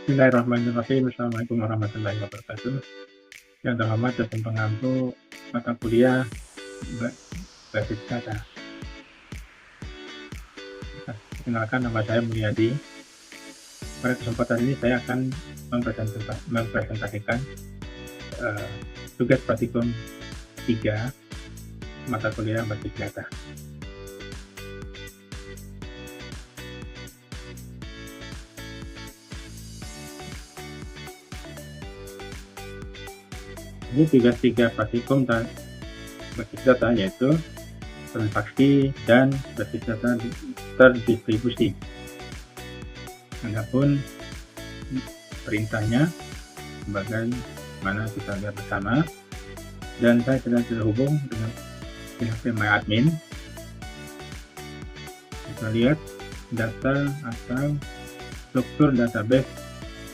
Bismillahirrahmanirrahim. Assalamualaikum warahmatullahi wabarakatuh. Yang terhormat dosen pengampu mata kuliah Ba- Basis Data. Perkenalkan, nama saya Mulyadi. Pada kesempatan ini saya akan mempresentasikan tugas praktikum 3 mata kuliah Basis Data. Ini tugas 3 praktikum Basis Data, yaitu transaksi dan basis data terdistribusi. Adapun perintahnya bagaimana kita lihat bersama, dan saya sedang terhubung dengan pihak MyAdmin. Kita lihat data atau struktur database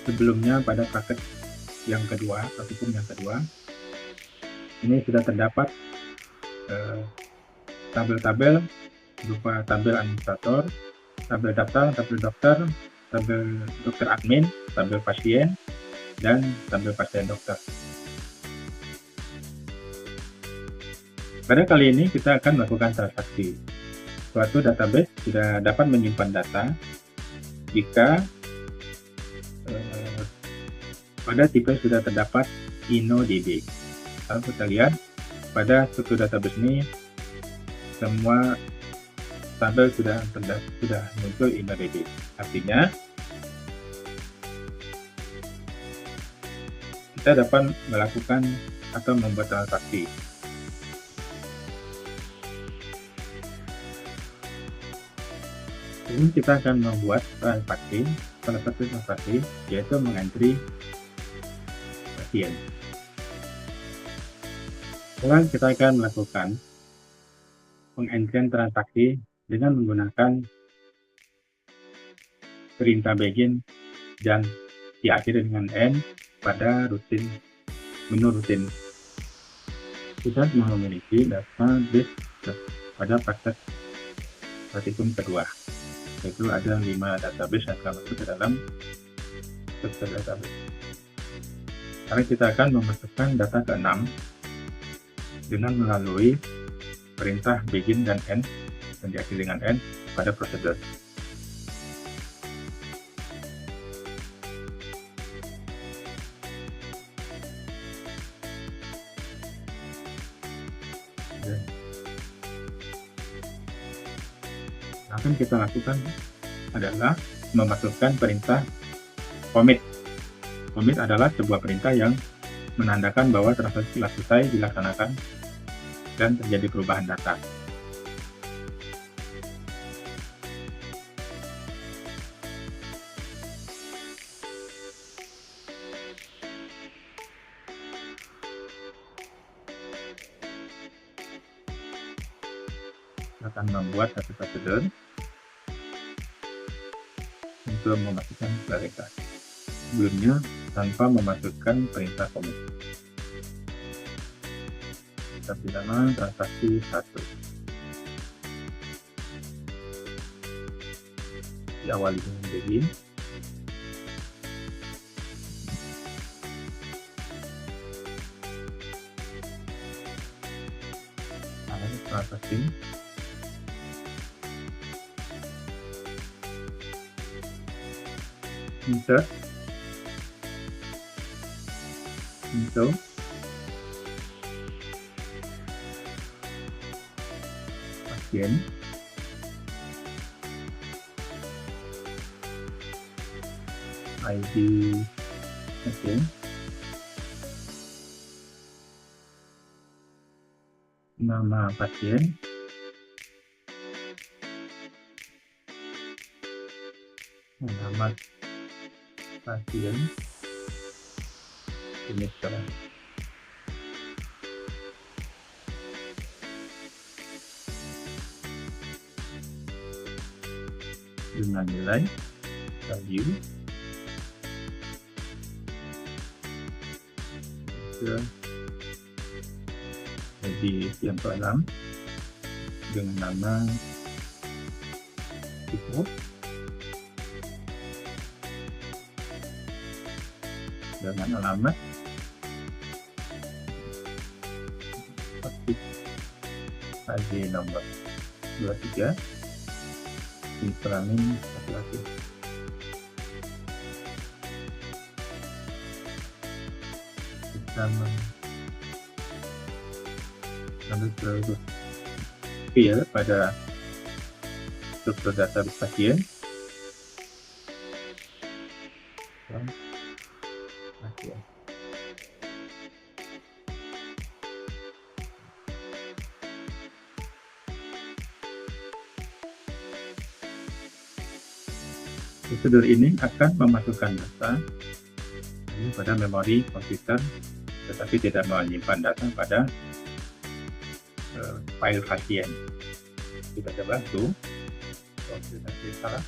sebelumnya pada paket yang kedua, praktikum yang kedua. Ini sudah terdapat tabel-tabel berupa tabel administrator, tabel daftar, tabel dokter, tabel dokter admin, tabel pasien, dan tabel pasien dokter. Pada kali ini kita akan melakukan transaksi. Suatu database sudah dapat menyimpan data jika pada tipe sudah terdapat InnoDB. Kalau kita lihat pada struktur database ini, semua tabel sudah muncul InnoDB. Artinya kita dapat melakukan atau membuat transaksi. Ini kita akan membuat transaksi, salah satu transaksi yaitu mengentry pasien. Sekarang kita akan melakukan pengentrian transaksi dengan menggunakan perintah begin dan diakhiri dengan N pada menu rutin. Kita memiliki database pada paket praktikum kedua, yaitu ada 5 database yang akan masuk ke dalam struktur database. Sekarang kita akan memasukkan data ke-6 dengan melalui perintah begin dan end dan diakhiri dengan end pada prosedur. Akan kita lakukan adalah memasukkan perintah commit. Commit adalah sebuah perintah yang menandakan bahwa transaksi telah selesai dilaksanakan dan terjadi perubahan data. Akan membuat satu prosedur untuk memasukkan klarifikasi. Sebelumnya tanpa memasukkan perintah commit. Kita beri nama transaksi 1. Diawali dengan begin. Transaksi insert info pasien ID pasien, nama pasien, alamat pasien, jenis sekarang dengan nilai value jadi yang ke-6 dengan nama tipe dengan alamat AJ nomor 23 di kelamin laki-laki. Kita mengambil ya pada struktur data pasien. Prosedur ini akan memasukkan data pada memori komputer, tetapi tidak menyimpan data pada file pasien. Kita coba tuh, kalau kita salah.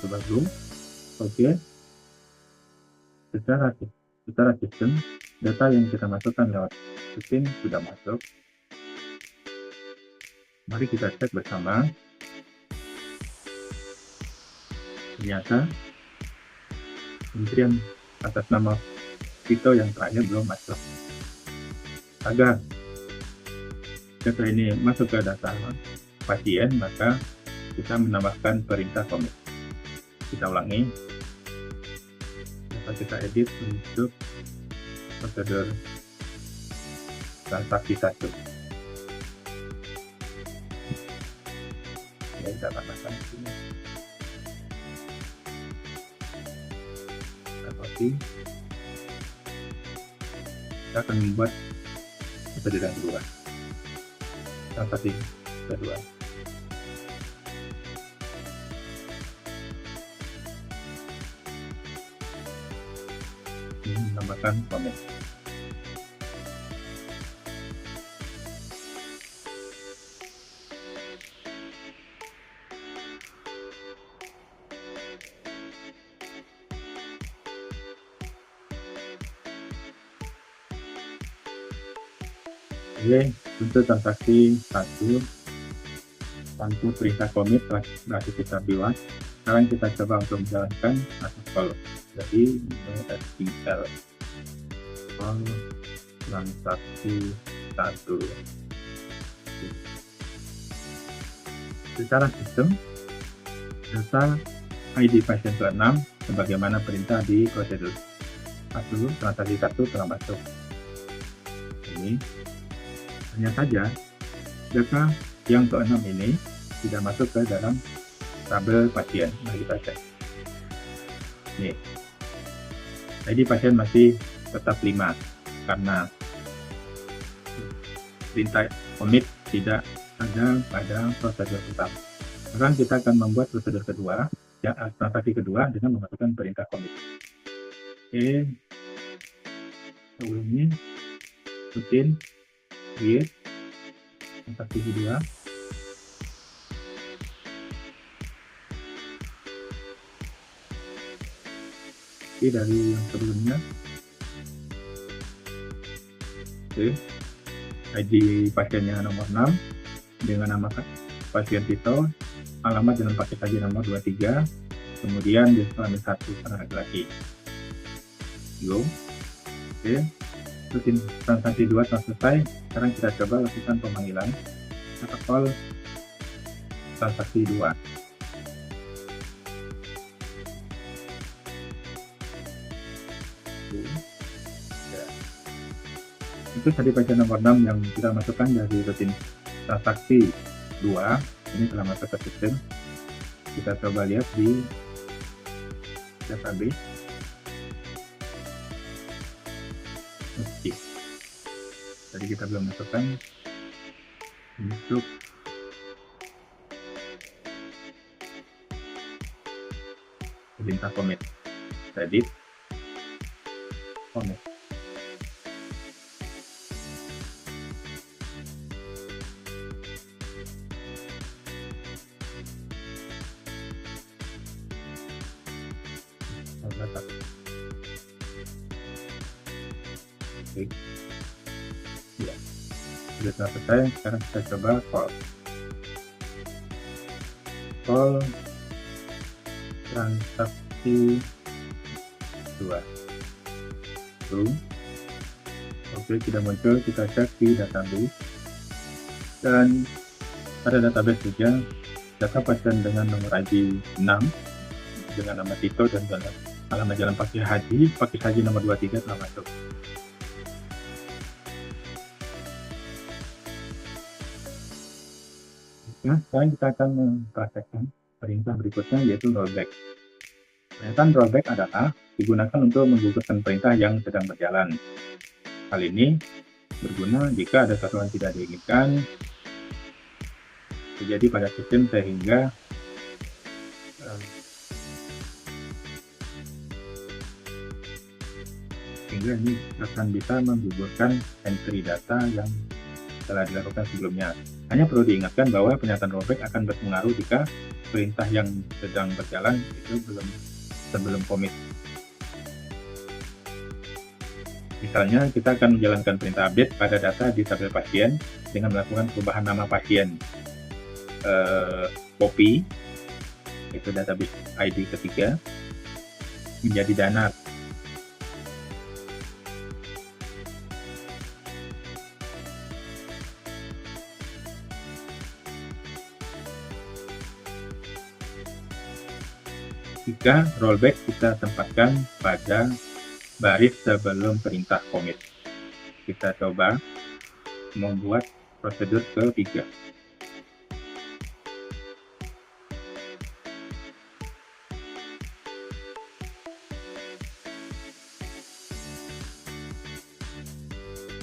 Coba zoom. Oke. Secara sistem, data yang kita masukkan lewat sistem sudah masuk. Mari kita cek bersama. Ternyata kementerian atas nama Vito yang terakhir belum masuk. Agar data ini masuk ke data pasien, maka kita menambahkan perintah commit. Kita ulangi. Dapat kita edit untuk prosedur transaksi 1. Ya, kita tambahkan di sini. Kita copy. Kita akan membuat prosedur yang kedua. Transaksi kedua. Menambahkan comment. Oke, untuk transaksi 1 tanpa perintah commit berarti kita buat. Sekarang kita coba untuk menjalankan protokol. Jadi SQL transaksi 1. Secara sistem, data ID pasien ke-6 sebagaimana perintah di prosedur 1 transaksi 1 telah masuk. Ini hanya saja data yang ke-6 ini tidak masuk ke dalam tabel pasien. Mari kita cek. Nih, ID pasien masih tetap 5 karena perintah commit tidak ada pada prosedur pertama. Sekarang kita akan membuat prosedur kedua, ya, transaksi kedua dengan memasukkan perintah commit. Oke, sebelumnya rutin create transaksi kedua. Dari yang sebelumnya. Oke, ID pasiennya nomor 6 dengan nama pasien Tito, alamat dengan pakai saja nomor 23, kemudian dia kelamin 1 karena laki-laki. Go. Oke, rutin transaksi 2 telah selesai. Sekarang kita coba lakukan pemanggilan protokol transaksi 2. Itu tadi pasien nomor 6 yang kita masukkan dari rutin transaksi 2. Ini telah masuk ke sistem. Kita coba lihat di database. Oke, tadi kita belum masukkan untuk perintah commit. edit commit. Oke. Ya, sudah selesai. Sekarang kita coba call transaksi 2. Oke, tidak muncul. Kita cek di database, dan pada database juga data pasien dengan nomor ID 6 dengan nama Tito dan alamat Jalan Pakis Haji nomor 23 telah masuk. Nah, sekarang kita akan mempraktekkan perintah berikutnya, yaitu rollback. Perintah rollback adalah digunakan untuk menggugurkan perintah yang sedang berjalan. Hal ini berguna jika ada sesuatu yang tidak diinginkan terjadi pada sistem, sehingga ini akan bisa menggugurkan entry data yang telah dilakukan sebelumnya. Hanya perlu diingatkan bahwa pernyataan rollback akan berpengaruh jika perintah yang sedang berjalan itu sebelum commit. Misalnya, kita akan menjalankan perintah update pada data di tabel pasien dengan melakukan perubahan nama pasien, copy, itu database ID ketiga, menjadi Danar. Jika rollback kita tempatkan pada baris sebelum perintah commit. Kita coba membuat prosedur ketiga.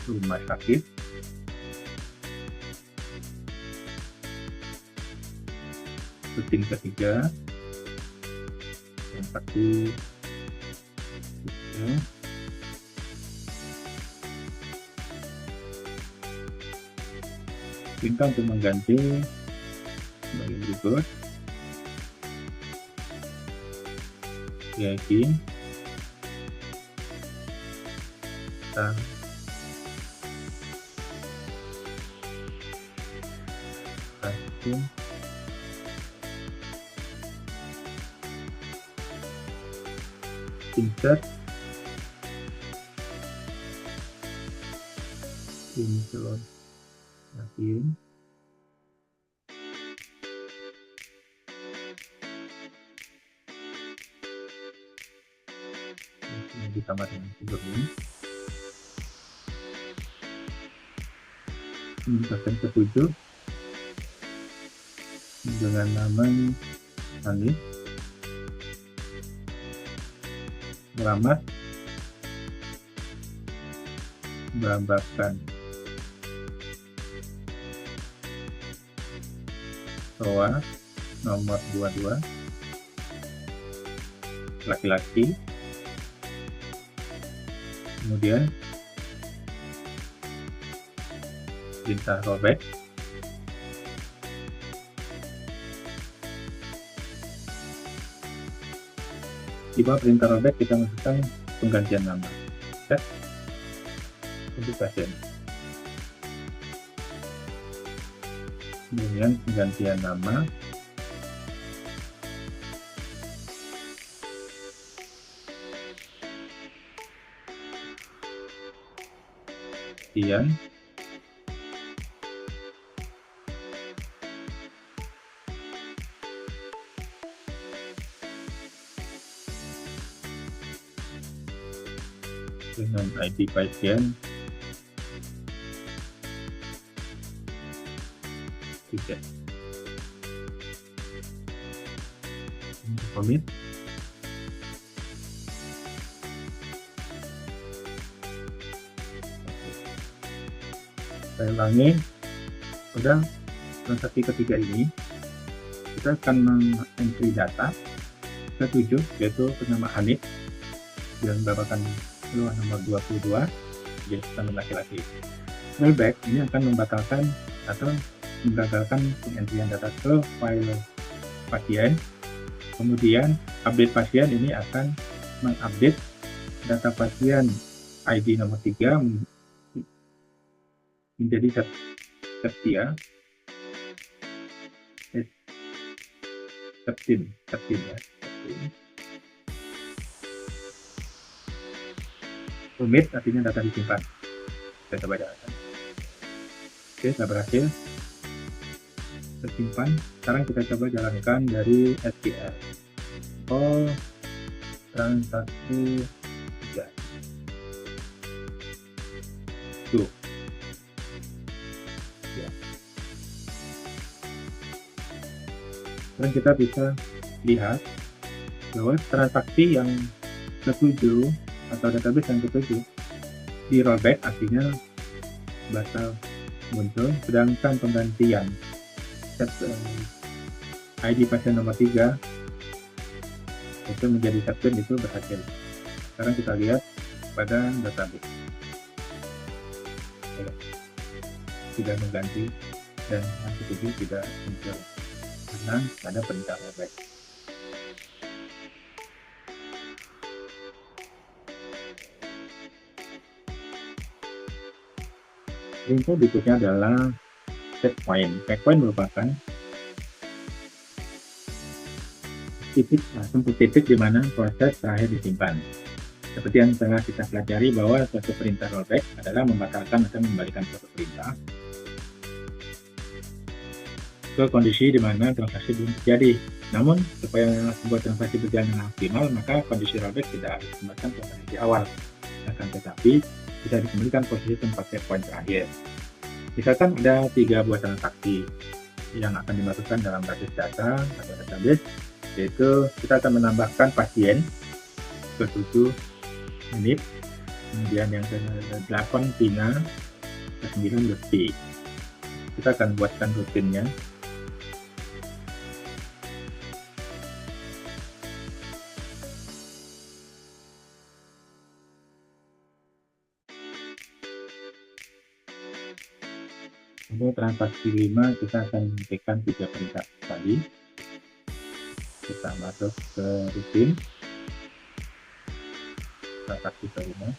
Rumah sakit, rutin ketiga, yang satu perintah untuk mengganti bagian berikut, yaitu insert insert yakin ini ditambah dengan sebelumnya ini pasien ke-7 dengan nama Hanif, alamat Babakan, Roa nomor 22, laki-laki, kemudian perintah rollback, di bawah perintah rollback kita masukkan penggantian nama set untuk pasien, dengan penggantian nama Tian dengan ID pasien 3. Commit. Saya ulangi, pada transaksi ketiga ini kita akan meng-entry data ke-7, yaitu bernama Hanif, dan babakan keluar nomor 22 jenis kelamin laki-laki. Rollback ini akan membatalkan atau menggagalkan pengentrian data ke file pasien. Kemudian update pasien ini akan mengupdate data pasien ID nomor 3 menjadi setia 13 ya. Commit artinya data disimpan. Kita coba jalankan. Oke, sudah berhasil tersimpan. Sekarang kita coba jalankan dari SQL. Transaksi 3. Tuh. Ya. Sekarang kita bisa lihat bahwa transaksi yang ketujuh atau database yang ketujuh di rollback artinya batal muncul, sedangkan penggantian ID pasien nomor 3 itu menjadi subject itu berhasil. Sekarang kita lihat pada database sudah mengganti dan yang ketujuh tidak muncul karena ada perintah rollback. Info berikutnya adalah checkpoint. Checkpoint merupakan titik di mana proses terakhir disimpan. Seperti yang telah kita pelajari bahwa suatu perintah rollback adalah membatalkan atau mengembalikan suatu perintah ke kondisi di mana transaksi belum terjadi. Namun, supaya sebuah transaksi berjalan dengan optimal, maka kondisi rollback tidak harus dikembalikan ke kondisi awal. Akan tetapi, bisa dikembalikan posisi tempat checkpoint terakhir. Misalkan ada 3 buah transaksi yang akan dimasukkan dalam basis data atau database, yaitu kita akan menambahkan pasien ke 7 menit, kemudian yang ke-8 Tina, ke-9 Lutfi. Kita akan buatkan rutinnya. Untuk transaksi 5 kita akan mengetikkan 3 perintah tadi. Kita masuk ke rutin transaksi kelima.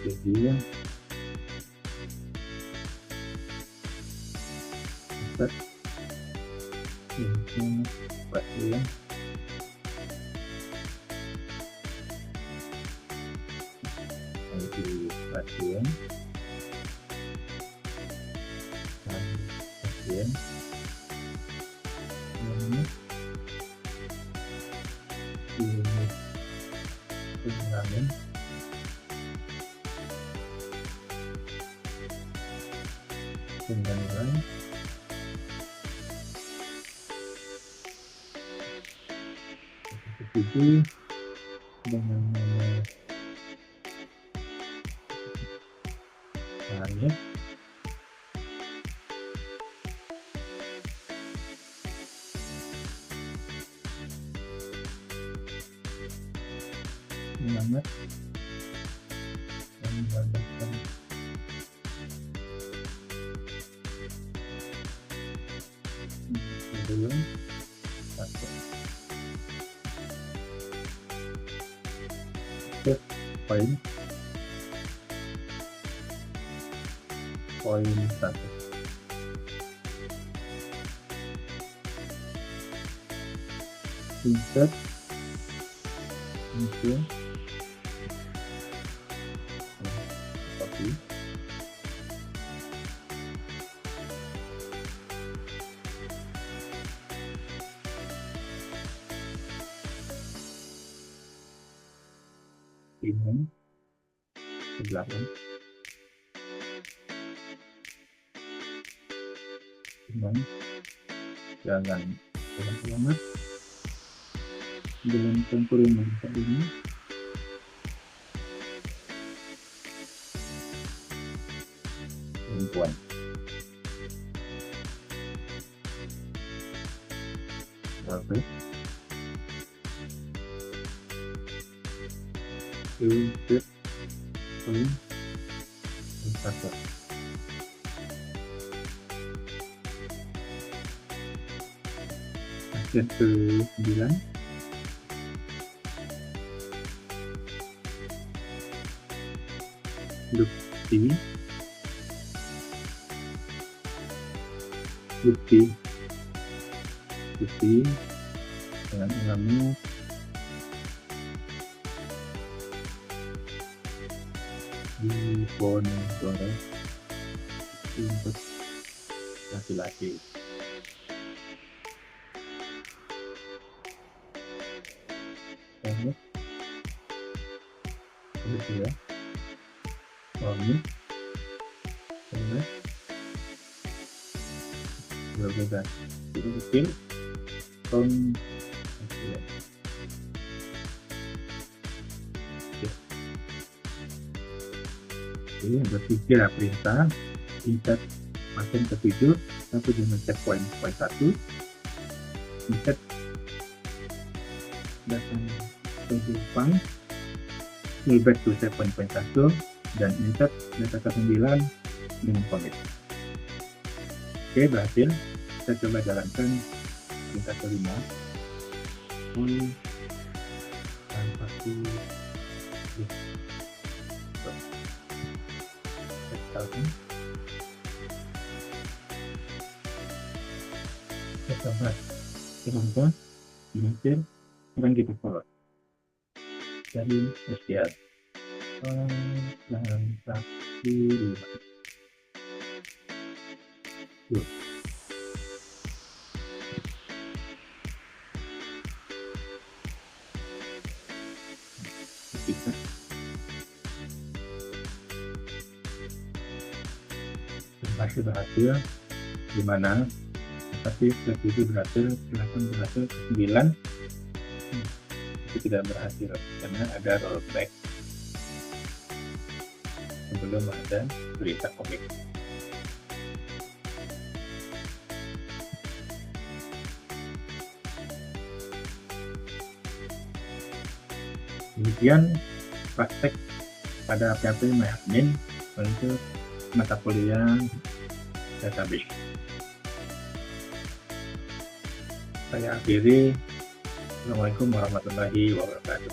Jadi ini pasien ID pasien dan pasien ini pengurangan dengan itu dengan nomor target semangat dan menggambarkan sebelum satu poin 1 insert into copy ini ke belakang dan jangan selamat dalam tempur yang ini perempuan. Oke. Untuk satu. Yang ke-9 Lutfi dengan namanya Diponegoro untuk laki-laki. Ya, suami berbeda itu kecil tahun ini berpikir perintah tingkat makin ke-7 satu dengan checkpoint poin 1 tingkat datang ke Jepang back to checkpoint poin 1 dan insert data ke-9 dengan commit. Oke, berhasil. Kita coba jalankan tingkat ke-5 dan satu kita coba teman-teman mungkin akan kita follow dari SDR dan saksi 5 kita berhasil di mana tapi itu berhasil, silahkan berhasil ke 9 itu tidak berhasil karena ada rollback sebelum ada berita komik. Kemudian praktek pada PHP MyAdmin untuk mata kuliah database. Saya akhiri. Assalamualaikum warahmatullahi wabarakatuh.